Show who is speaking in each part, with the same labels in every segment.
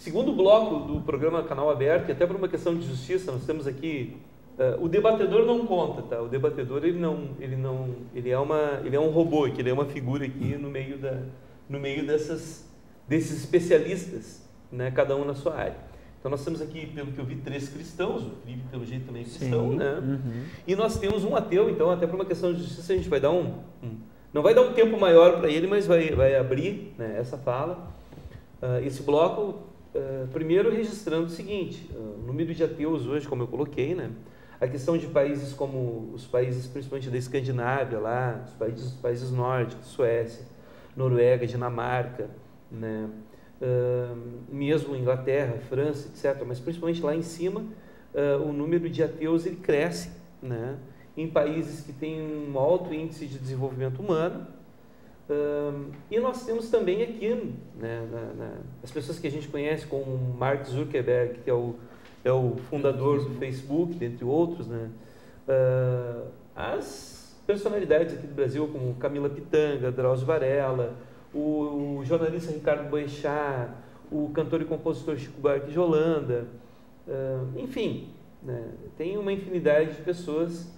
Speaker 1: segundo bloco do programa Canal Aberto, e até por uma questão de justiça, nós temos aqui o debatedor não conta, tá? O debatedor ele é um robô, ele é uma figura aqui no meio desses especialistas, né? Cada um na sua área. Então nós temos aqui, pelo que eu vi, 3 cristãos, o Felipe pelo jeito também é cristão, né? E nós temos um ateu, então até por uma questão de justiça a gente vai dar não vai dar um tempo maior para ele, mas vai abrir, né, essa fala, esse bloco, primeiro registrando o seguinte: o número de ateus hoje, como eu coloquei, né? A questão de países como os países principalmente da Escandinávia, lá, os países nórdicos, Suécia, Noruega, Dinamarca, né? Mesmo Inglaterra, França, etc., mas principalmente lá em cima, o número de ateus ele cresce, né? Em países que têm um alto índice de desenvolvimento humano, e nós temos também aqui, né, as pessoas que a gente conhece como Mark Zuckerberg, que é o fundador do Facebook, dentre outros, né? As personalidades aqui do Brasil, como Camila Pitanga, Drauzio Varela, o jornalista Ricardo Boechat, o cantor e compositor Chico Buarque de Holanda, enfim, né? Tem uma infinidade de pessoas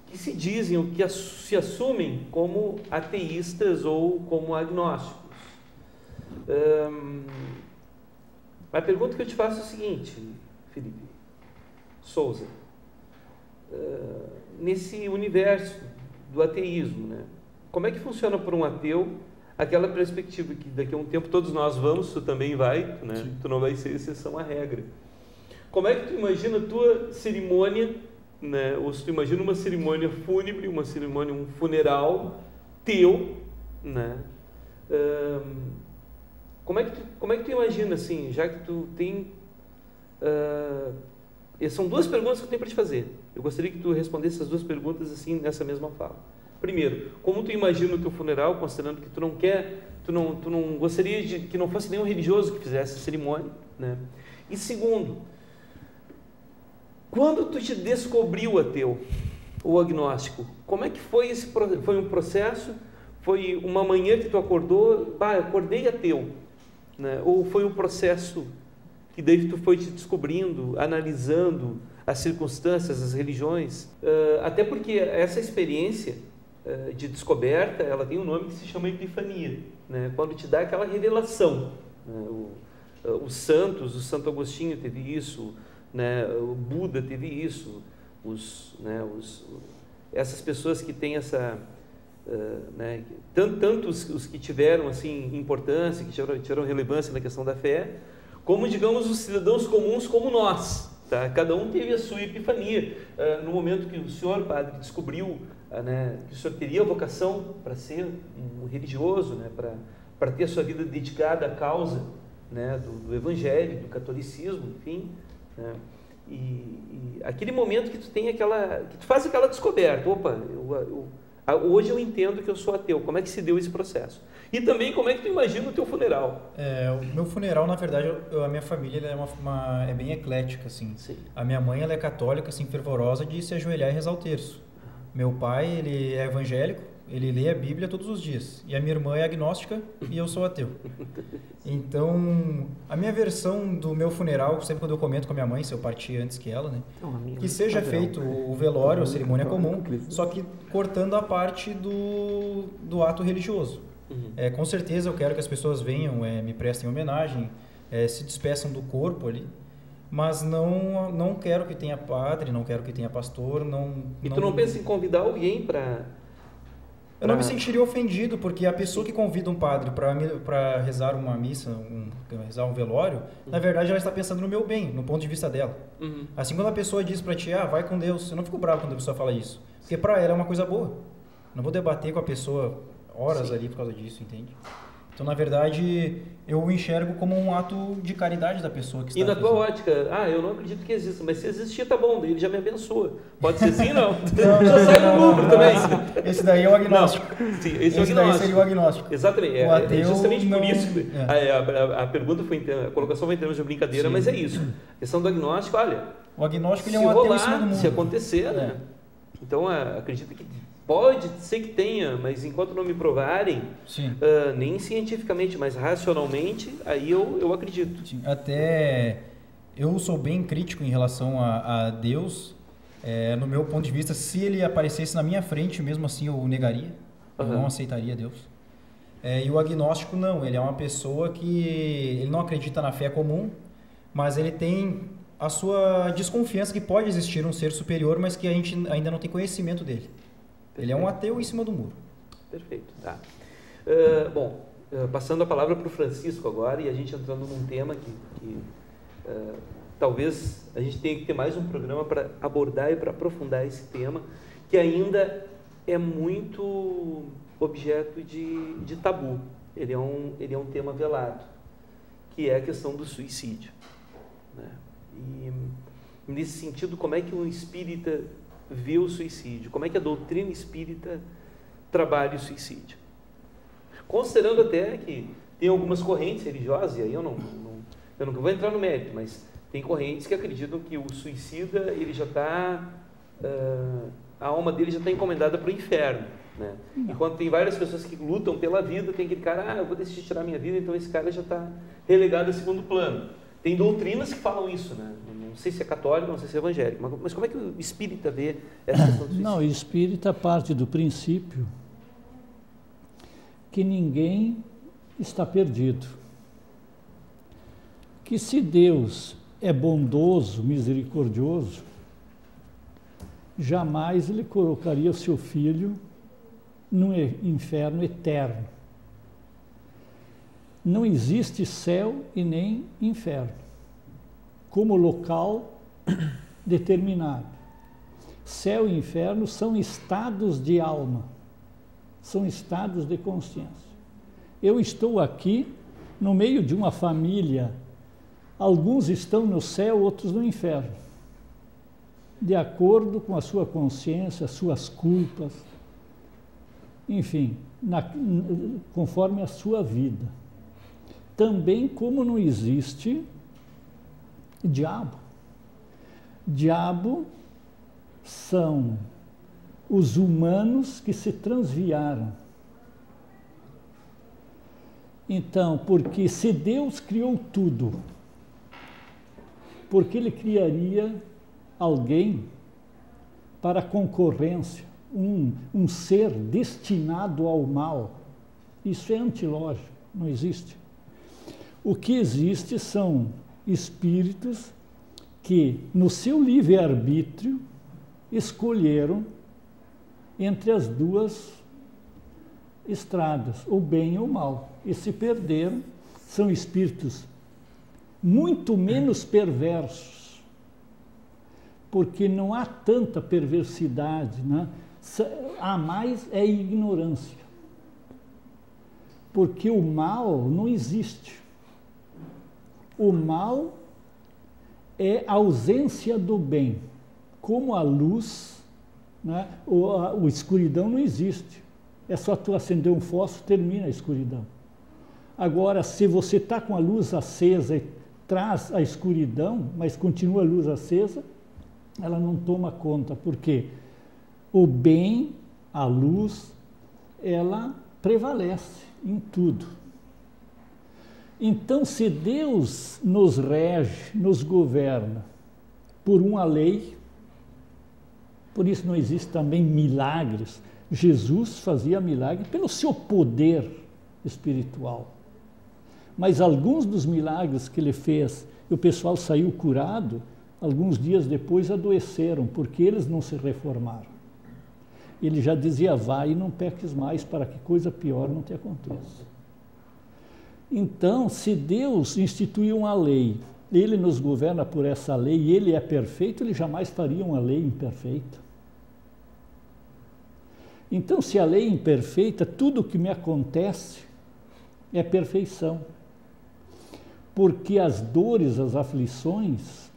Speaker 1: que se dizem, ou que se assumem como ateístas ou como agnósticos. A pergunta que eu te faço é o seguinte, Felipe Souza, nesse universo do ateísmo, né? Como é que funciona para um ateu aquela perspectiva que daqui a um tempo todos nós vamos, tu também vai, né? Tu não vai ser exceção à regra. Como é que tu imagina a tua cerimônia, né? Ou se tu imagina uma cerimônia fúnebre, um funeral teu, né? Como é que tu imagina, assim, já que tu tem... são 2 perguntas que eu tenho para te fazer. Eu gostaria que tu respondesse as 2 perguntas assim nessa mesma fala. Primeiro, como tu imagina o teu funeral, considerando que tu não gostaria de que não fosse nenhum religioso que fizesse a cerimônia, né? E segundo, quando tu te descobriu ateu ou agnóstico, como é que foi foi um processo? Foi uma manhã que tu acordou, acordei ateu, né? Ou foi um processo que daí tu foi te descobrindo, analisando as circunstâncias, as religiões? Até porque essa experiência de descoberta, ela tem um nome que se chama epifania, né? Quando te dá aquela revelação, né? Os santos, o Santo Agostinho teve isso, né? O Buda teve isso, essas pessoas que têm essa, né? tanto os que tiveram assim importância, que tiveram relevância na questão da fé, como, digamos, os cidadãos comuns como nós, tá? Cada um teve a sua epifania. No momento que o senhor, padre, descobriu, né, que o senhor teria vocação para ser um religioso, né, para ter a sua vida dedicada à causa, né, do evangelho, do catolicismo, enfim, né? E aquele momento que tu tem que tu faz aquela descoberta, opa, hoje eu entendo que eu sou ateu. Como é que se deu esse processo? E também como é que tu imagina o teu funeral?
Speaker 2: O meu funeral, na verdade, a minha família é bem eclética, assim.
Speaker 1: Sim.
Speaker 2: A minha mãe, ela é católica, assim, fervorosa de se ajoelhar e rezar o terço. Meu pai, ele é evangélico, ele lê a Bíblia todos os dias. E a minha irmã é agnóstica e eu sou ateu. Então, a minha versão do meu funeral, sempre quando eu comento com a minha mãe, se eu partir antes que ela, né? Que seja feito o velório, a cerimônia comum, só que cortando a parte do ato religioso. Com certeza eu quero que as pessoas venham, me prestem homenagem, se despeçam do corpo ali. Mas não quero que tenha padre, não quero que tenha pastor,
Speaker 1: tu não pensa em convidar alguém para...
Speaker 2: Eu não me sentiria ofendido, porque a pessoa que convida um padre para rezar uma missa, rezar um velório, na verdade ela está pensando no meu bem, no ponto de vista dela. Assim, quando a pessoa diz para ti, vai com Deus, eu não fico bravo quando a pessoa fala isso, porque para ela é uma coisa boa. Não vou debater com a pessoa horas ali por causa disso, entende? Então, na verdade, eu o enxergo como um ato de caridade da pessoa que está
Speaker 1: fazendo. E na tua ótica, eu não acredito que exista, mas se existir, tá bom, ele já me abençoa. Pode ser sim, não? Já sai do lucro também.
Speaker 2: Esse daí é o agnóstico.
Speaker 1: Sim, esse é o agnóstico.
Speaker 2: Daí seria o agnóstico.
Speaker 1: Exatamente.
Speaker 2: O ateu
Speaker 1: justamente
Speaker 2: não...
Speaker 1: por isso. A pergunta foi, a colocação foi em termos de brincadeira, sim. Mas é isso. A questão do agnóstico, olha...
Speaker 2: O agnóstico ele é um ateu em cima do mundo.
Speaker 1: Se acontecer, né? Então, acredito que Pode ser que tenha, mas enquanto não me provarem, nem cientificamente, mas racionalmente, aí eu acredito.
Speaker 2: Sim, até eu sou bem crítico em relação a Deus. No meu ponto de vista, se ele aparecesse na minha frente, mesmo assim eu o negaria. Eu não aceitaria Deus. E o agnóstico não, ele é uma pessoa que ele não acredita na fé comum, mas ele tem a sua desconfiança que pode existir um ser superior, mas que a gente ainda não tem conhecimento dele. Perfeito. Ele é um ateu em cima do muro.
Speaker 1: Perfeito, tá. Passando a palavra para o Francisco agora, e a gente entrando num tema que talvez a gente tenha que ter mais um programa para abordar e para aprofundar esse tema, que ainda é muito objeto de tabu. Ele é um tema velado, que é a questão do suicídio, né? E nesse sentido, como é que um espírita vê o suicídio? Como é que a doutrina espírita trabalha o suicídio? Considerando até que tem algumas correntes religiosas, e aí eu não vou entrar no mérito, mas tem correntes que acreditam que o suicida, ele já está, a alma dele já está encomendada para o inferno, né? Enquanto tem várias pessoas que lutam pela vida, tem aquele cara, eu vou decidir tirar minha vida, então esse cara já está relegado a segundo plano. Tem doutrinas que falam isso, né? Não sei se é católico, não sei se é evangélico, mas como é que o espírita vê essa questão do suicídio?
Speaker 3: Não, o espírita parte do princípio que ninguém está perdido. Que se Deus é bondoso, misericordioso, jamais ele colocaria o seu filho num inferno eterno. Não existe céu e nem inferno como local determinado. Céu e inferno são estados de alma, são estados de consciência. Eu estou aqui no meio de uma família, alguns estão no céu, outros no inferno, de acordo com a sua consciência, as suas culpas, enfim, conforme a sua vida. Também como não existe diabo. Diabo são os humanos que se transviaram. Então, porque se Deus criou tudo, porque Ele criaria alguém para concorrência, um ser destinado ao mal? Isso é antilógico, não existe. O que existe são espíritos que, no seu livre-arbítrio, escolheram entre as duas estradas, o bem e o mal, e se perderam. São espíritos muito menos perversos, porque não há tanta perversidade, né? Há mais é ignorância, porque o mal não existe. O mal é a ausência do bem, como a luz, né? A escuridão não existe. É só tu acender um fósforo, termina a escuridão. Agora, se você está com a luz acesa e traz a escuridão, mas continua a luz acesa, ela não toma conta, porque o bem, a luz, ela prevalece em tudo. Então, se Deus nos rege, nos governa por uma lei, por isso não existe também milagres. Jesus fazia milagre pelo seu poder espiritual. Mas alguns dos milagres que ele fez, e o pessoal saiu curado, alguns dias depois adoeceram, porque eles não se reformaram. Ele já dizia, vai e não peques mais, para que coisa pior não te aconteça. Então, se Deus instituiu uma lei, Ele nos governa por essa lei, e Ele é perfeito, Ele jamais faria uma lei imperfeita. Então, se a lei é imperfeita, tudo o que me acontece é perfeição. Porque as dores, as aflições,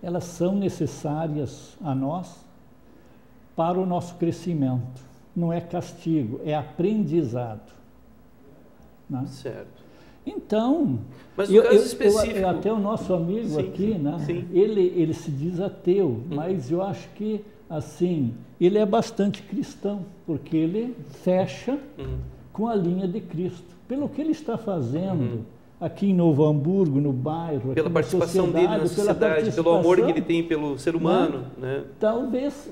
Speaker 3: elas são necessárias a nós para o nosso crescimento. Não é castigo, é aprendizado. Né?
Speaker 1: Certo.
Speaker 3: Então,
Speaker 1: mas no caso específico,
Speaker 3: até o nosso amigo aqui, né? Ele se diz ateu, mas eu acho que assim, ele é bastante cristão, porque ele fecha com a linha de Cristo. Pelo que ele está fazendo aqui em Novo Hamburgo, no bairro,
Speaker 1: pela participação dele na sociedade, pelo amor que ele tem pelo ser humano, né?
Speaker 3: Talvez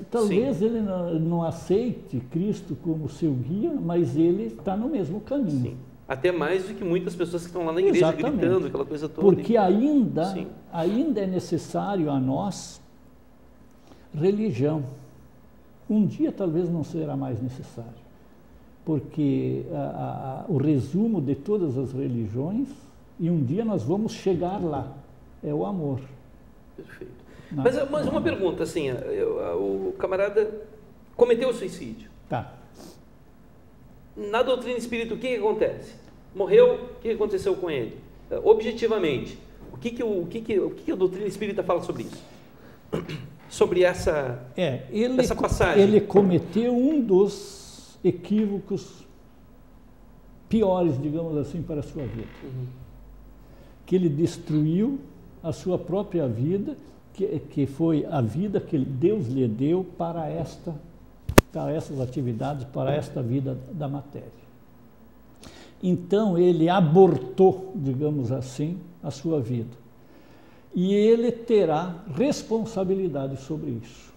Speaker 3: ele não aceite Cristo como seu guia, mas ele está no mesmo caminho.
Speaker 1: Sim. Até mais do que muitas pessoas que estão lá na igreja gritando, aquela coisa toda.
Speaker 3: Porque ainda é necessário a nós religião. Um dia talvez não será mais necessário, porque o resumo de todas as religiões, e um dia nós vamos chegar lá, é o amor.
Speaker 1: Perfeito. Mas uma pergunta, assim, o camarada cometeu o suicídio.
Speaker 3: Tá.
Speaker 1: Na doutrina espírita, o que acontece? Morreu, o que aconteceu com ele? Objetivamente, o que a doutrina espírita fala sobre isso? Sobre essa passagem?
Speaker 3: Ele cometeu um dos equívocos piores, digamos assim, para a sua vida. Que ele destruiu a sua própria vida, que foi a vida que Deus lhe deu para essas atividades, para esta vida da matéria. Então ele abortou, digamos assim, a sua vida. E ele terá responsabilidade sobre isso.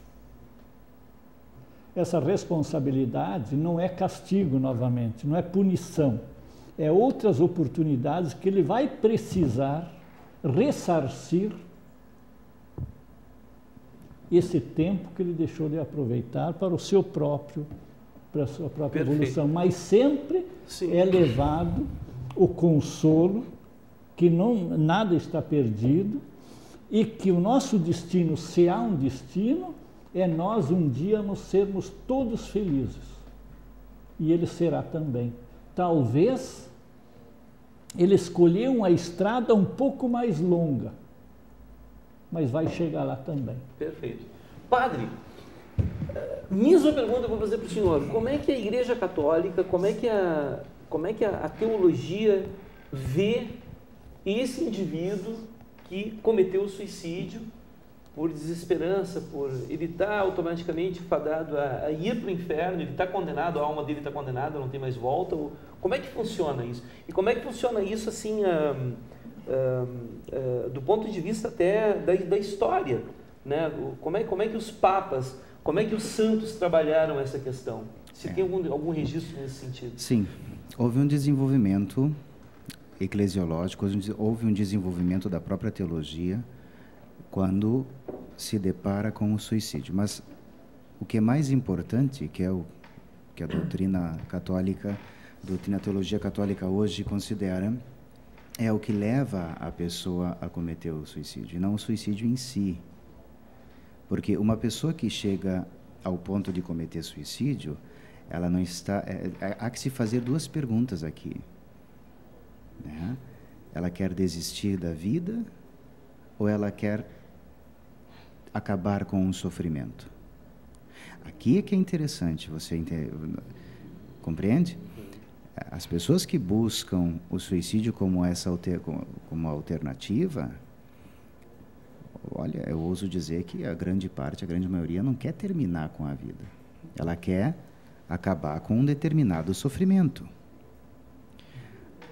Speaker 3: Essa responsabilidade não é castigo novamente, não é punição. É outras oportunidades que ele vai precisar ressarcir esse tempo que ele deixou de aproveitar para a sua própria evolução. Mas sempre é levado o consolo que nada está perdido e que o nosso destino, se há um destino, é nós um dia sermos todos felizes. E ele será também. Talvez ele escolheu uma estrada um pouco mais longa, mas vai chegar lá também.
Speaker 1: Perfeito. Padre, mesma pergunta que eu vou fazer para o senhor. Como é que a Igreja Católica, como é que a teologia vê esse indivíduo que cometeu o suicídio por desesperança, ele está automaticamente fadado a ir para o inferno, ele está condenado, a alma dele está condenada, não tem mais volta? Como é que funciona isso? E como é que funciona isso assim, do ponto de vista até da história? Né? Como é que os papas, como é que os santos trabalharam essa questão? Se tem algum registro nesse sentido?
Speaker 4: Sim, houve um desenvolvimento eclesiológico, houve um desenvolvimento da própria teologia quando se depara com o suicídio. Mas o que é mais importante, que a doutrina católica, a teologia católica hoje considera, é o que leva a pessoa a cometer o suicídio, e não o suicídio em si. Porque uma pessoa que chega ao ponto de cometer suicídio, ela não está... há que se fazer duas perguntas aqui. Né? Ela quer desistir da vida ou ela quer acabar com o sofrimento? Aqui é que é interessante, você compreende? As pessoas que buscam o suicídio como como alternativa, olha, eu ouso dizer que a grande maioria não quer terminar com a vida. Ela quer acabar com um determinado sofrimento.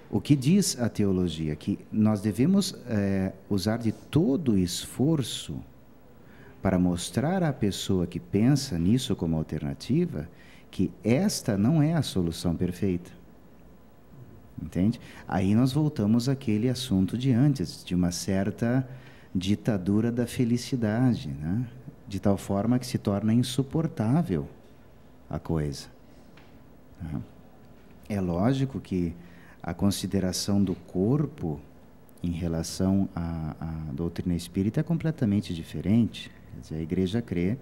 Speaker 4: O que diz a teologia? Que nós devemos usar de todo o esforço para mostrar à pessoa que pensa nisso como alternativa que esta não é a solução perfeita. Entende? Aí nós voltamos àquele assunto de antes, de uma certa ditadura da felicidade, né? De tal forma que se torna insuportável a coisa. Né? É lógico que a consideração do corpo em relação à doutrina espírita é completamente diferente. Quer dizer, a Igreja crê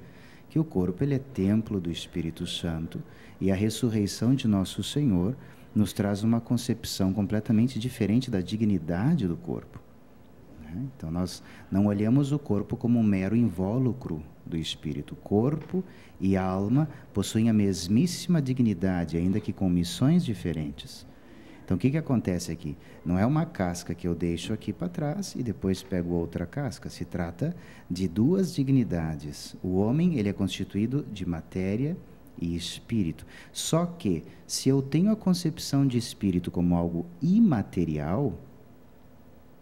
Speaker 4: que o corpo ele é templo do Espírito Santo e a ressurreição de Nosso Senhor nos traz uma concepção completamente diferente da dignidade do corpo. Né? Então, nós não olhamos o corpo como um mero invólucro do Espírito. Corpo e alma possuem a mesmíssima dignidade, ainda que com missões diferentes. Então, o que acontece aqui? Não é uma casca que eu deixo aqui para trás e depois pego outra casca. Se trata de duas dignidades. O homem, ele é constituído de matéria e espírito. Só que, se eu tenho a concepção de espírito como algo imaterial,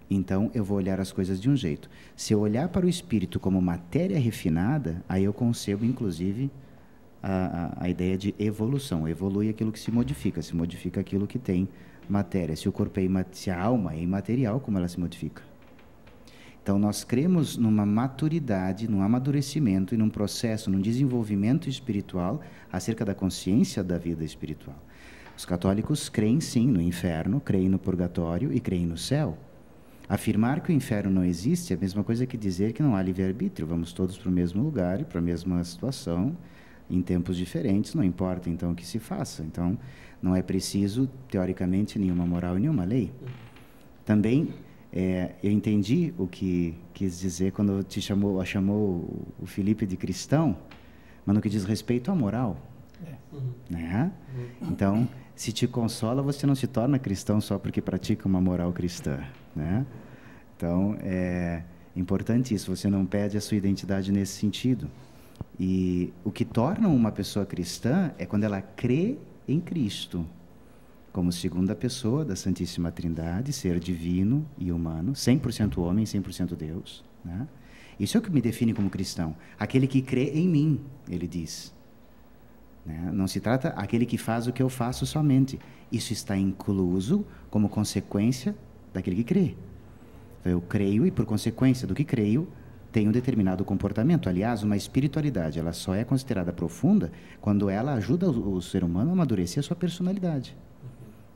Speaker 4: então eu vou olhar as coisas de um jeito. Se eu olhar para o espírito como matéria refinada, aí eu concebo, inclusive, a ideia de evolução. Evolui aquilo que se modifica aquilo que tem matéria. Se o corpo se a alma é imaterial, como ela se modifica? Então, nós cremos numa maturidade, num amadurecimento e num processo, num desenvolvimento espiritual acerca da consciência da vida espiritual. Os católicos creem, sim, no inferno, creem no purgatório e creem no céu. Afirmar que o inferno não existe é a mesma coisa que dizer que não há livre-arbítrio. Vamos todos para o mesmo lugar e para a mesma situação, em tempos diferentes, não importa então o que se faça. Então, não é preciso, teoricamente, nenhuma moral e nenhuma lei. Também, eu entendi o que quis dizer quando chamou o Felipe de cristão, mas no que diz respeito à moral. Né? Então, se te consola, você não se torna cristão só porque pratica uma moral cristã. Né? Então, é importante isso, você não perde a sua identidade nesse sentido. E o que torna uma pessoa cristã é quando ela crê em Cristo, como segunda pessoa da Santíssima Trindade, ser divino e humano, 100% homem, 100% Deus. Né? Isso é o que me define como cristão. Aquele que crê em mim, ele diz. Né? Não se trata aquele que faz o que eu faço somente. Isso está incluso como consequência daquele que crê. Então, eu creio e, por consequência do que creio, tenho um determinado comportamento. Aliás, uma espiritualidade, ela só é considerada profunda quando ela ajuda o ser humano a amadurecer a sua personalidade,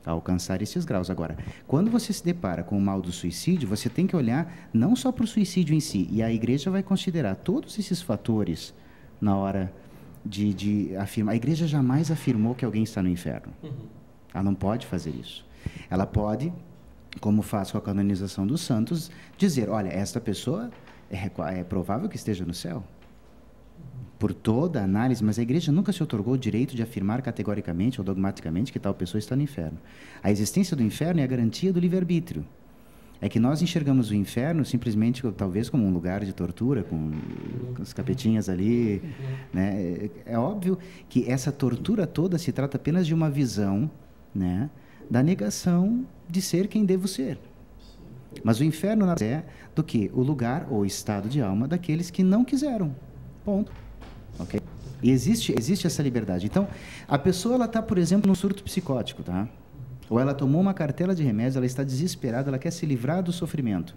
Speaker 4: a alcançar esses graus. Agora, quando você se depara com o mal do suicídio, você tem que olhar não só para o suicídio em si, e a igreja vai considerar todos esses fatores na hora de afirmar. A igreja jamais afirmou que alguém está no inferno. Ela não pode fazer isso. Ela pode, como faz com a canonização dos santos, dizer, olha, esta pessoa é provável que esteja no céu. Por toda a análise, mas a igreja nunca se otorgou o direito de afirmar categoricamente ou dogmaticamente que tal pessoa está no inferno. A existência do inferno é a garantia do livre-arbítrio. É que nós enxergamos o inferno simplesmente, talvez, como um lugar de tortura, com as capetinhas ali. Né? É óbvio que essa tortura toda se trata apenas de uma visão, né, da negação de ser quem devo ser. Mas o inferno nada é do que o lugar ou estado de alma daqueles que não quiseram. Ponto. Okay? E existe essa liberdade. Então, a pessoa ela está, por exemplo, num surto psicótico, tá? Ou ela tomou uma cartela de remédios, ela está desesperada, ela quer se livrar do sofrimento.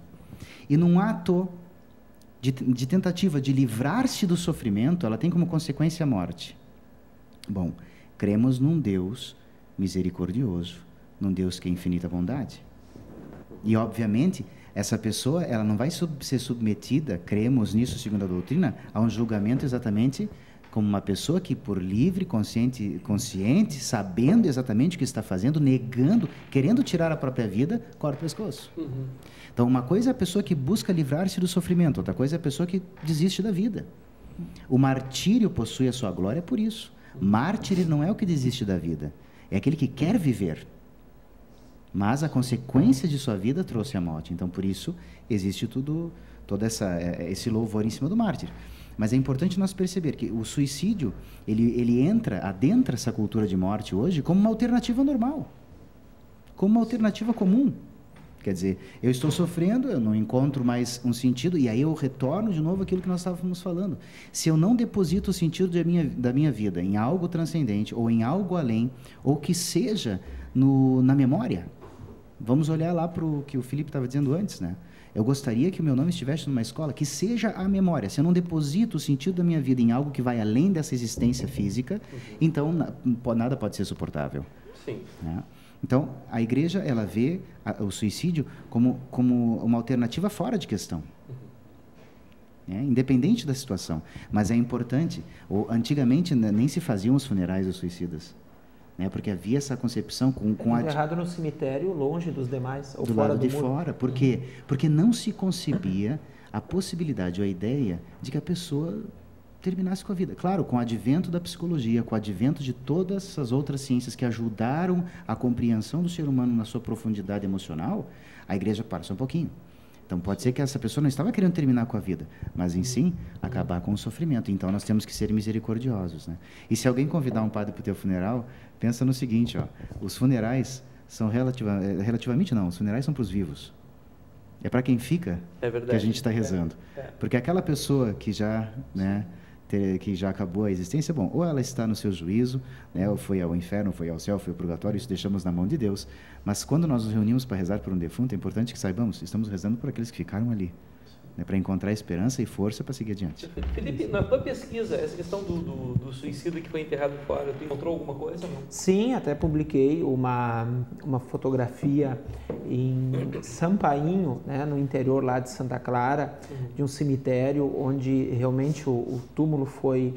Speaker 4: E num ato de tentativa de livrar-se do sofrimento, ela tem como consequência a morte. Bom, cremos num Deus misericordioso, num Deus que é infinita bondade. E, obviamente, essa pessoa ela não vai ser submetida, cremos nisso segundo a doutrina, a um julgamento exatamente como uma pessoa que, por livre, consciente, sabendo exatamente o que está fazendo, negando, querendo tirar a própria vida, corta o pescoço. Então, uma coisa é a pessoa que busca livrar-se do sofrimento, outra coisa é a pessoa que desiste da vida. O martírio possui a sua glória por isso. Mártir não é o que desiste da vida, é aquele que quer viver. Mas a consequência de sua vida trouxe a morte. Então, por isso, existe todo esse louvor em cima do mártir. Mas é importante nós perceber que o suicídio, ele adentra essa cultura de morte hoje como uma alternativa normal, como uma alternativa comum. Quer dizer, eu estou sofrendo, eu não encontro mais um sentido, e aí eu retorno de novo àquilo que nós estávamos falando. Se eu não deposito o sentido da minha vida em algo transcendente, ou em algo além, ou que seja na memória. Vamos olhar lá para o que o Felipe estava dizendo antes, né? Eu gostaria que o meu nome estivesse numa escola, que seja a memória. Se eu não deposito o sentido da minha vida em algo que vai além dessa existência física, então nada pode ser suportável.
Speaker 1: Sim.
Speaker 4: Né? Então, a igreja, ela vê o suicídio como uma alternativa fora de questão. Independente da situação. Mas é importante, antigamente nem se faziam os funerais dos suicidas. Né, porque havia essa concepção
Speaker 5: enterrado no cemitério, longe dos demais, ou
Speaker 4: do
Speaker 5: fora
Speaker 4: lado de fora. Por quê? Porque não se concebia a possibilidade ou a ideia de que a pessoa terminasse com a vida. Claro, com o advento da psicologia, com o advento de todas essas outras ciências que ajudaram a compreensão do ser humano na sua profundidade emocional, a igreja para só um pouquinho. Então, pode ser que essa pessoa não estava querendo terminar com a vida, mas, em sim, acabar com o sofrimento. Então, nós temos que ser misericordiosos, né? E se alguém convidar um padre para o teu funeral, pensa no seguinte, ó, os funerais são relativamente não, os funerais são para os vivos. É para quem fica que a gente está rezando. Porque aquela pessoa que já, né, que já acabou a existência, bom, ou ela está no seu juízo, né, ou foi ao inferno, ou foi ao céu, foi ao purgatório, isso deixamos na mão de Deus. Mas quando nós nos reunimos para rezar por um defunto, é importante que saibamos, estamos rezando por aqueles que ficaram ali, né, para encontrar esperança e força para seguir adiante.
Speaker 1: Felipe, na tua pesquisa, essa questão do suicídio que foi enterrado fora, tu encontrou alguma coisa? Não?
Speaker 5: Sim, até publiquei uma fotografia em Sampainho, né, no interior lá de Santa Clara, de um cemitério onde realmente o túmulo foi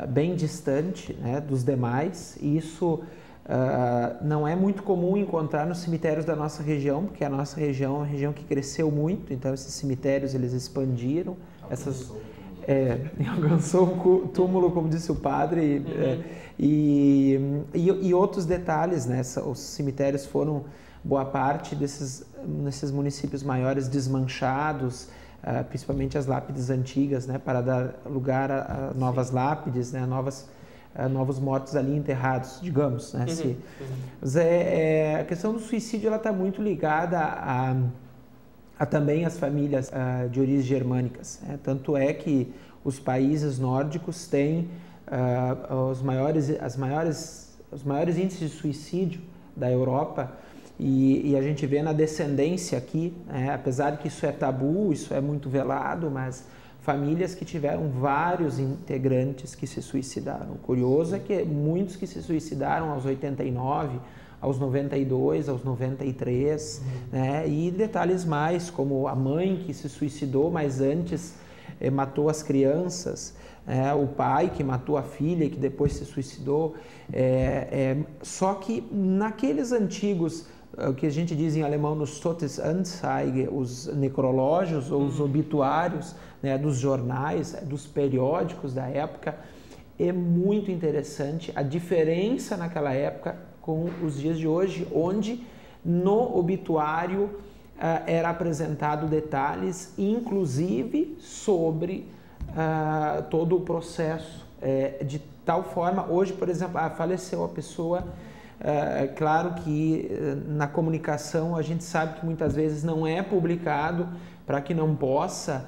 Speaker 5: bem distante, né, dos demais. E isso não é muito comum encontrar nos cemitérios da nossa região, porque a nossa região é uma região que cresceu muito, então esses cemitérios eles expandiram, alcançou o túmulo, como disse o padre, e outros detalhes, né? Os cemitérios foram, boa parte nesses municípios maiores, desmanchados, principalmente as lápides antigas, né? Para dar lugar a novas lápides, né? Novos mortos ali enterrados, digamos, né? Mas a questão do suicídio ela está muito ligada a também as famílias de origens germânicas, né? Tanto é que os países nórdicos têm os maiores índices de suicídio da Europa, e a gente vê na descendência aqui, né? Apesar de que isso é tabu, isso é muito velado, mas famílias que tiveram vários integrantes que se suicidaram. O curioso é que muitos que se suicidaram aos 89, aos 92, aos 93, né? E detalhes mais, como a mãe que se suicidou, mas antes matou as crianças, o pai que matou a filha e que depois se suicidou. Só que naqueles antigos, o que a gente diz em alemão nos Todesanzeige, os necrológios ou os obituários, né, dos jornais, dos periódicos da época, é muito interessante a diferença naquela época com os dias de hoje, onde no obituário era apresentado detalhes, inclusive sobre todo o processo, de tal forma, hoje, por exemplo, faleceu a pessoa. Claro que na comunicação a gente sabe que muitas vezes não é publicado para que não possa,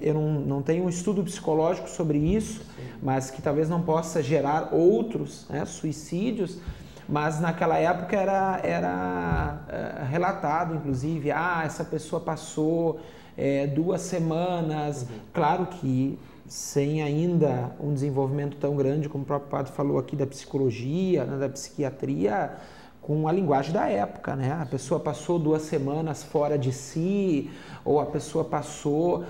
Speaker 5: eu não tenho um estudo psicológico sobre isso, mas que talvez não possa gerar outros, né, suicídios, mas naquela época era relatado, inclusive, essa pessoa passou 2 semanas, claro que sem ainda um desenvolvimento tão grande, como o próprio padre falou aqui, da psicologia, né, da psiquiatria, com a linguagem da época, né? A pessoa passou 2 semanas fora de si, ou a pessoa passou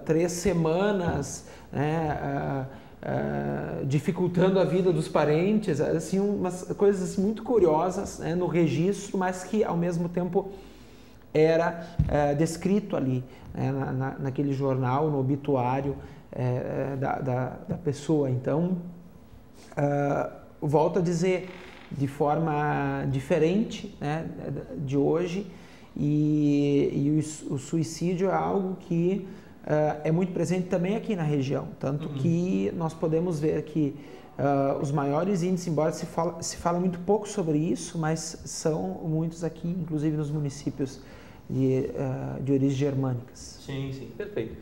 Speaker 5: 3 semanas, né, dificultando a vida dos parentes, assim, umas coisas assim, muito curiosas, né, no registro, mas que ao mesmo tempo era descrito ali, né, naquele jornal, no obituário da pessoa. Então, volto a dizer, de forma diferente, né, de hoje, e o suicídio é algo que é muito presente também aqui na região, tanto que nós podemos ver que os maiores índices, embora se fala muito pouco sobre isso, mas são muitos aqui, inclusive nos municípios de origens germânicas.
Speaker 1: Sim, perfeito.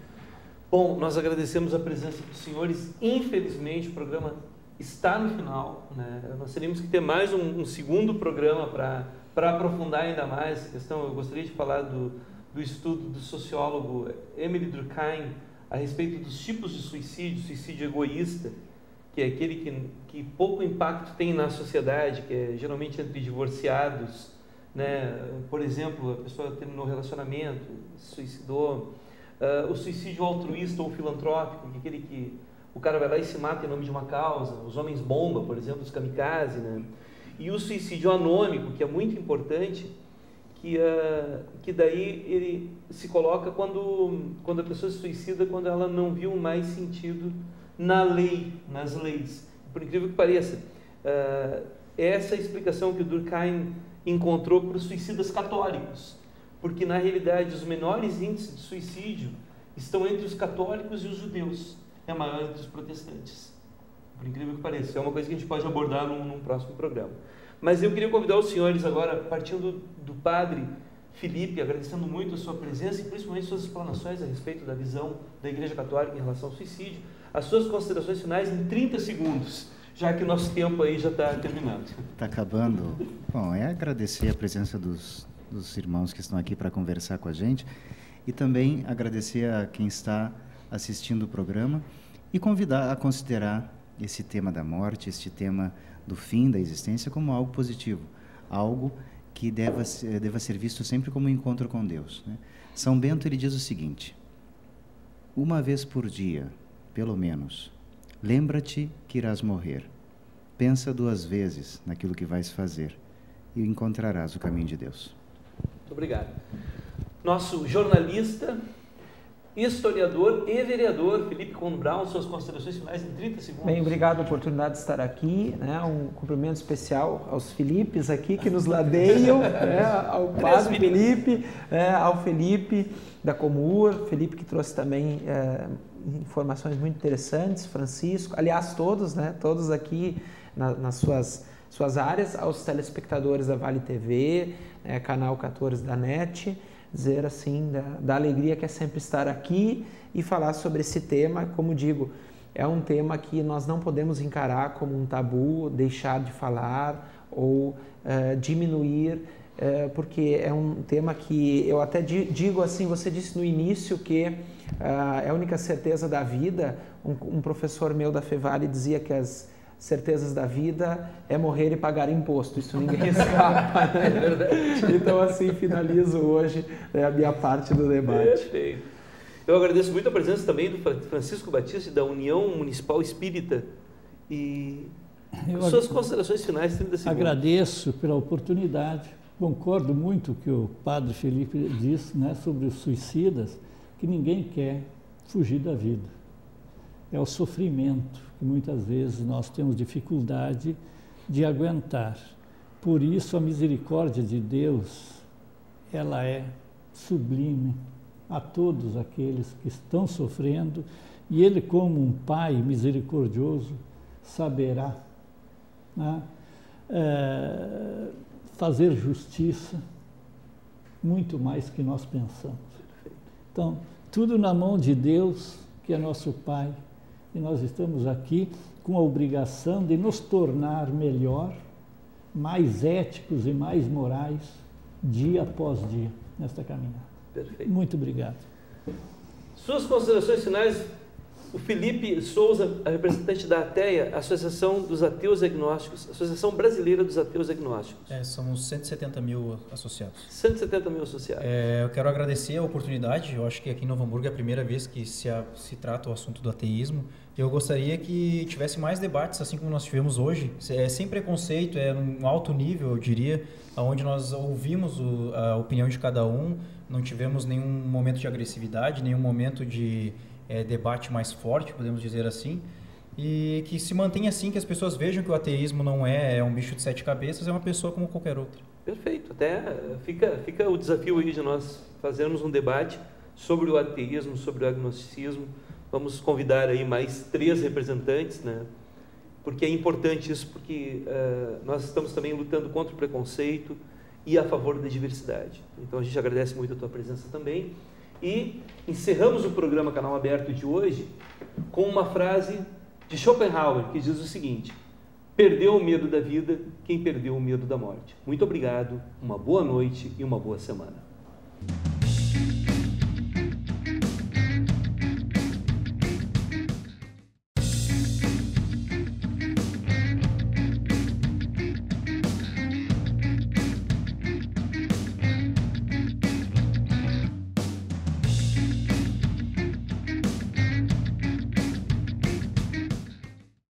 Speaker 1: Bom, nós agradecemos a presença dos senhores. Infelizmente, o programa está no final, né? Nós teríamos que ter mais um segundo programa para aprofundar ainda mais essa questão. Eu gostaria de falar do estudo do sociólogo Emile Durkheim a respeito dos tipos de suicídio egoísta, que é aquele que pouco impacto tem na sociedade, que é geralmente entre divorciados, né? Por exemplo, a pessoa terminou o relacionamento, se suicidou. O suicídio altruísta ou filantrópico, que é aquele que o cara vai lá e se mata em nome de uma causa, os homens bomba, por exemplo, os kamikaze, né? E o suicídio anônimo, que é muito importante, que daí ele se coloca quando a pessoa se suicida, quando ela não viu mais sentido na lei, nas leis. Por incrível que pareça, essa é a explicação que o Durkheim encontrou para os suicidas católicos, porque na realidade os menores índices de suicídio estão entre os católicos e os judeus, é maior entre os protestantes, por incrível que pareça. É uma coisa que a gente pode abordar num próximo programa. Mas eu queria convidar os senhores agora, partindo do padre Felipe, agradecendo muito a sua presença e principalmente suas explanações a respeito da visão da Igreja Católica em relação ao suicídio, as suas considerações finais em 30 segundos, já que o nosso tempo aí já está terminando.
Speaker 4: Está acabando. Bom, é agradecer a presença dos irmãos que estão aqui para conversar com a gente e também agradecer a quem está assistindo o programa e convidar a considerar esse tema da morte, este tema do fim da existência como algo positivo, algo que deva ser visto sempre como um encontro com Deus, né? São Bento, ele diz o seguinte: uma vez por dia, pelo menos, lembra-te que irás morrer. Pensa 2 vezes naquilo que vais fazer e encontrarás o caminho de Deus.
Speaker 1: Muito obrigado. Nosso jornalista, historiador e vereador, Felipe Cohn Braun, suas considerações finais em 30 segundos.
Speaker 5: Bem, obrigado pela oportunidade de estar aqui, né? Um cumprimento especial aos Filipes aqui que nos ladeiam, né? Ao padre Felipe, ao Felipe da Comur, Felipe que trouxe também informações muito interessantes, Francisco, aliás todos, né? Todos aqui nas suas áreas, aos telespectadores da Vale TV, canal 14 da NET, dizer assim da alegria que é sempre estar aqui e falar sobre esse tema. Como digo, é um tema que nós não podemos encarar como um tabu, deixar de falar ou diminuir, porque é um tema que eu até digo assim, você disse no início que é a única certeza da vida. Um professor meu da Fevale dizia que as certezas da vida é morrer e pagar imposto, isso ninguém escapa, né? Então assim finalizo hoje a minha parte do debate.
Speaker 1: Perfeito. Eu agradeço muito a presença também do Francisco Batista da União Municipal Espírita e suas considerações finais, 30 segundos.
Speaker 3: Agradeço pela oportunidade, concordo muito com o que o padre Felipe disse, né, sobre os suicidas, que ninguém quer fugir da vida. É o sofrimento que muitas vezes nós temos dificuldade de aguentar. Por isso a misericórdia de Deus, ela é sublime a todos aqueles que estão sofrendo, e Ele, como um Pai misericordioso, saberá, né, fazer justiça muito mais que nós pensamos. Então, tudo na mão de Deus, que é nosso Pai, e nós estamos aqui com a obrigação de nos tornar melhor, mais éticos e mais morais, dia após dia, nesta caminhada.
Speaker 1: Perfeito.
Speaker 3: Muito obrigado.
Speaker 1: Suas considerações finais, o Felipe Souza, representante da ATEA, Associação dos Ateus Agnósticos, Associação Brasileira dos Ateus Agnósticos.
Speaker 2: Somos 170 mil associados.
Speaker 1: 170 mil associados.
Speaker 2: Eu quero agradecer a oportunidade. Eu acho que aqui em Novo Hamburgo é a primeira vez que se trata o assunto do ateísmo. Eu gostaria que tivesse mais debates, assim como nós tivemos hoje, sem preconceito, um alto nível, eu diria, onde nós ouvimos a opinião de cada um, não tivemos nenhum momento de agressividade, nenhum momento de debate mais forte, podemos dizer assim, e que se mantenha assim, que as pessoas vejam que o ateísmo não é um bicho de 7 cabeças, é uma pessoa como qualquer outra.
Speaker 1: Perfeito. Até fica o desafio aí de nós fazermos um debate sobre o ateísmo, sobre o agnosticismo. Vamos convidar aí mais 3 representantes, né? Porque é importante isso, porque nós estamos também lutando contra o preconceito e a favor da diversidade. Então a gente agradece muito a tua presença também. E encerramos o programa Canal Aberto de hoje com uma frase de Schopenhauer, que diz o seguinte: perdeu o medo da vida quem perdeu o medo da morte. Muito obrigado, uma boa noite e uma boa semana.